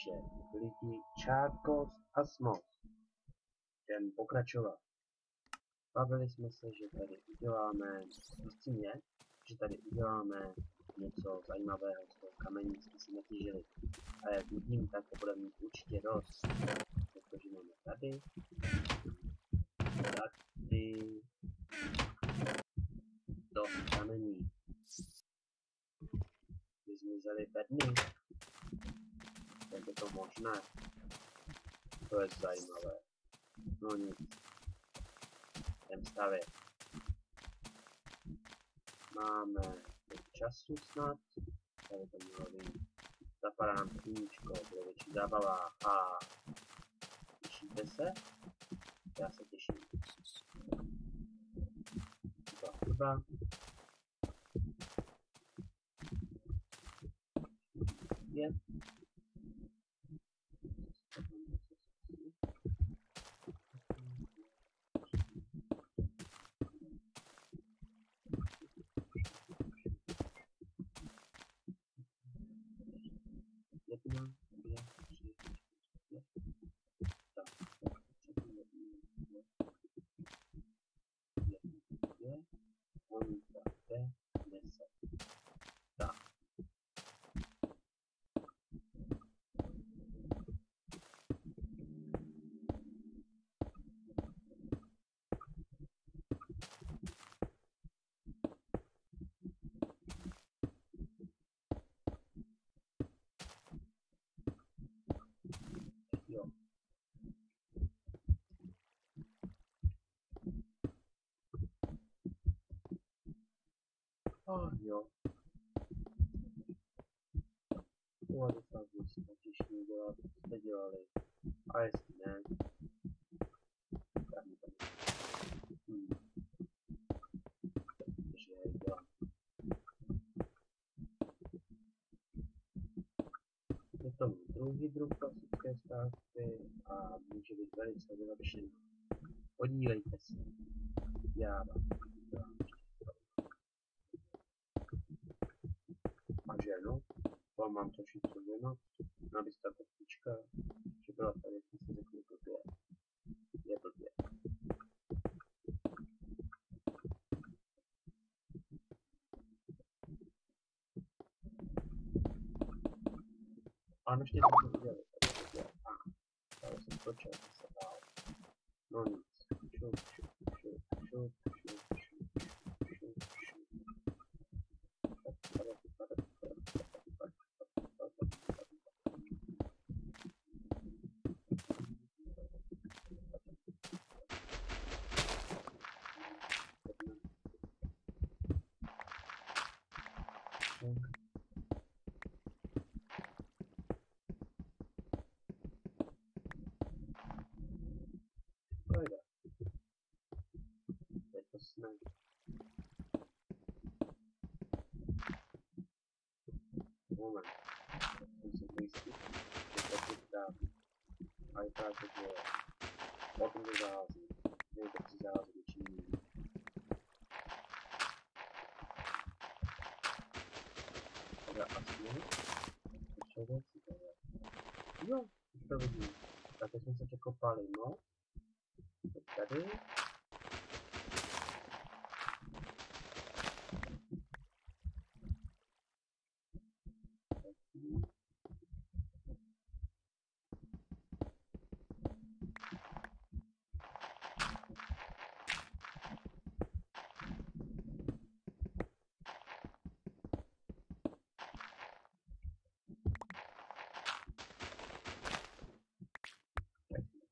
Takže lidi, Čárkos a Smos. Jdem pokračovat. Bavili jsme se, že tady uděláme, myslím je, že tady uděláme něco zajímavého z toho kamení, jsme si netěžili. A jak vidím, tak to bude mít určitě dost. Protože máme tady, dost kamení. By zmizely bedny. Jak je to možné? To je zajímavé. No nic. Jdem stavět. Máme času snad. Tady to mělo být. Zapadá nám knížko, bude větší zábava. A těšíte se? Já se těším. Chyba. Je. Jedna, dvě, tři, čtyři, tak, tak. Jo. Jo. Tohle docela jsme těžší dělat, jste dělali. A jestli ne, tak mi to takže já dělám. Je to druhý druh klasické stávky a může být velice vylepšený. Podívejte se. Já vám dělám. A ženu, to mám trošičku ženu, nabystá kostička, že byla tady, když si řeknu blbě. Je blbě. A ještě jsme to udělali. Ale jsem točil, se dál. No nic. Šup, šup, šup, šup, šup, šup, šup, šup. Pojde. Je to snad. Moment. Jsem si jistý, že to chytá. A je tak, že potom to zahází. Ne, to si zahází většinou. Teda asi ne. Ještě věci tady. Jo, už to vidím. Tak jsme se překopali, no. Tady.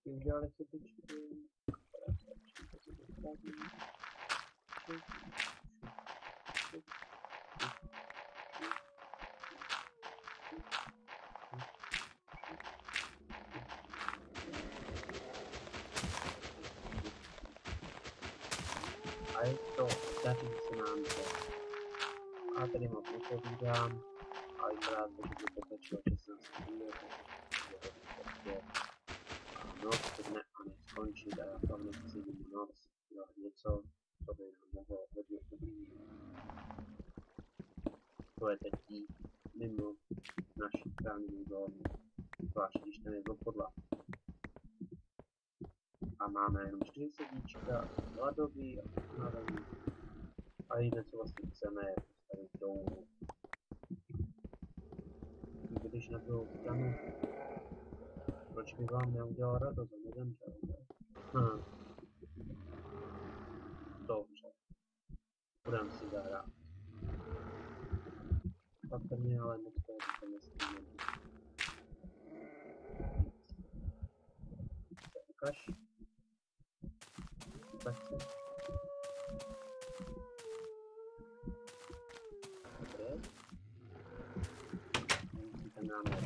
Udělali si tyčky. A je to, daří se nám to. A tady moc nepovídám. A vypadá to, že to pokračuje 16 minut. Noc to dne a neskončí, a já tam nechci jít noc dělat něco, co by nám mohlo hodně ublížit. To je teď mimo naši chráněnou zónu. zvlášť když ten je podla. A máme jenom 4 sedíčka, hladový a unavený. A jediné, co vlastně chceme, je postavit domů. Když na druhou stranu, proč by vám neudělal radost a nezemřel, ne? Dobře. Budeme si zahrát. Patrně, ale moc toho to nestihne. Ukaž. Ukaž se. Dobré. Ten nám je.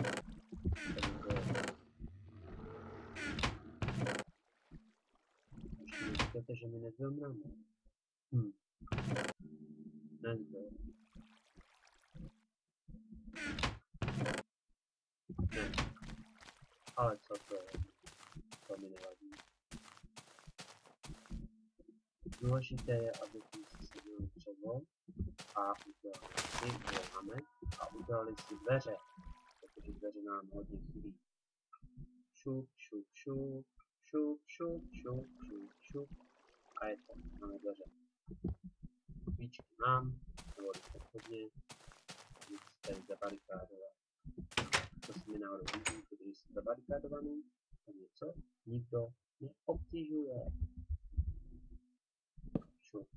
Už mi říkáte, že mi nezvemráme. Nezbyl. Ne. Ale co to je? To mi nevadí. Důležité je, aby si sedli dřevo a udělali a udělali si dveře, protože dveře nám hodně chybí. Šup, šup, šup, šup, šup, šup, šup, šup. A je to, máme dveře. Svíčky mám, nebo hodně, nic tady zabarikádovat. To se mi náhodou líbí, protože jsem zabarikádovaný, a něco nikdo neobtěžuje. Šup.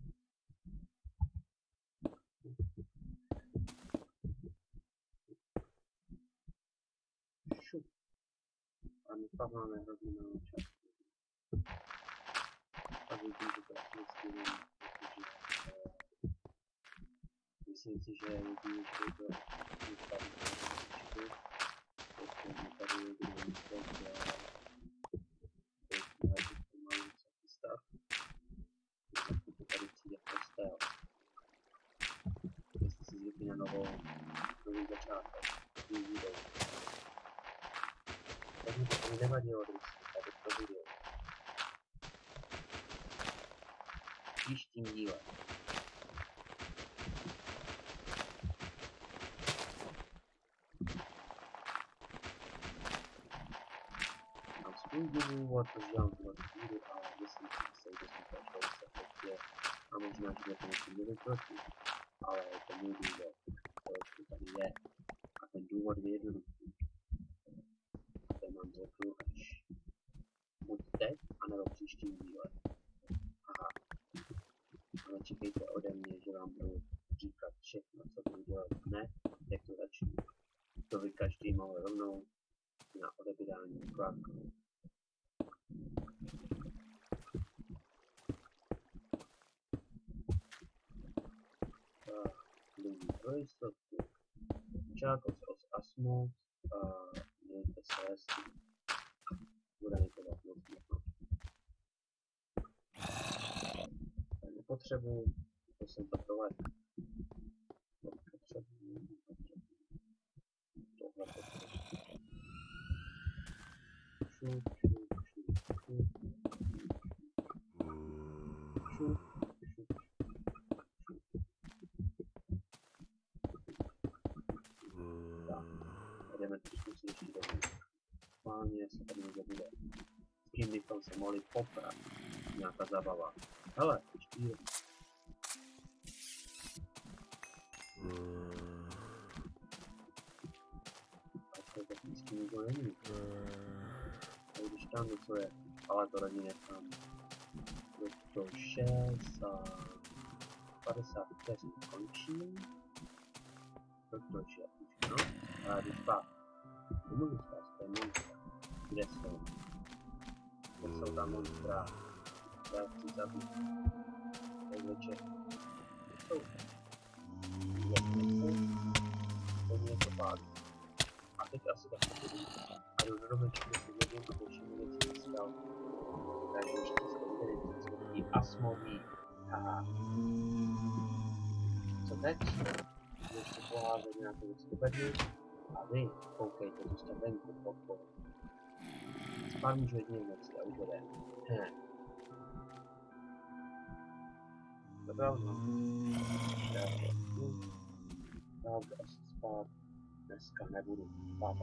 Šup. A my pak máme hodně málo času. A vidím, že to asi nestihnu, protože myslím si, že je jediný, že to vypadá trošičku. Protože tady je kdo něco dělá. To je pomalu nějaký stav. To tady přijde postel. Jestli si zvykli na nový začátek, nový video. Takže to mi nevadilo, když si tady to video. Příštím díle. Mám svůj důvod, proč dělám tuhle víru, ale myslím si, že se dostupné se prostě a možná, že to musím mluvit proti, ale je to můj důvod, proč to tady je. A ten důvod je jednoduchý. A ten vám řeknu až buď teď, anebo v příštím díle. Aha. A nečekejte ode mě, že vám budu říkat všechno, co budu dělat hned, jak to začnu. To by každý mohl rovnou na odebírání kláknout. Lidí pro jistotu. Čákos os asmus, mějte se hezky. Bude mi to dát moc možnost. Nepotřebuji, to jsem to provedl. Nepotřebuji. Tohle potřebuji. Šup, šup, šup, šup. Šup, šup, šup. Tak, jdeme trošku si ještě domů. Schválně se tady někde bude. S kým bychom se mohli poprat. Nějaká zabava. Hele, štír. A to technicky nikdo není. A když tam něco je, ale to raději nechám. Do 6 a 50 vteřin končím. Protože, no, a jdu spát. Nemůžu spát, to je monstra. Kde jsou? Kde jsou tam monstra? Já chci zabít. To je večer. Kde jsou? To mě to pálí. A teď asi taky budu. A jdu do domečku si jednou a většinu věcí nestal. Takže ještě se uvěděli, co jsou tí asmoví. Haha. Co teď? Ještě poházet nějakou věc do bedny. A vy koukejte, co jste venku pod. Spát můžu jedině v noci a ubude. Dobrá, no. Já budu asi spát. Dneska nebudu spát.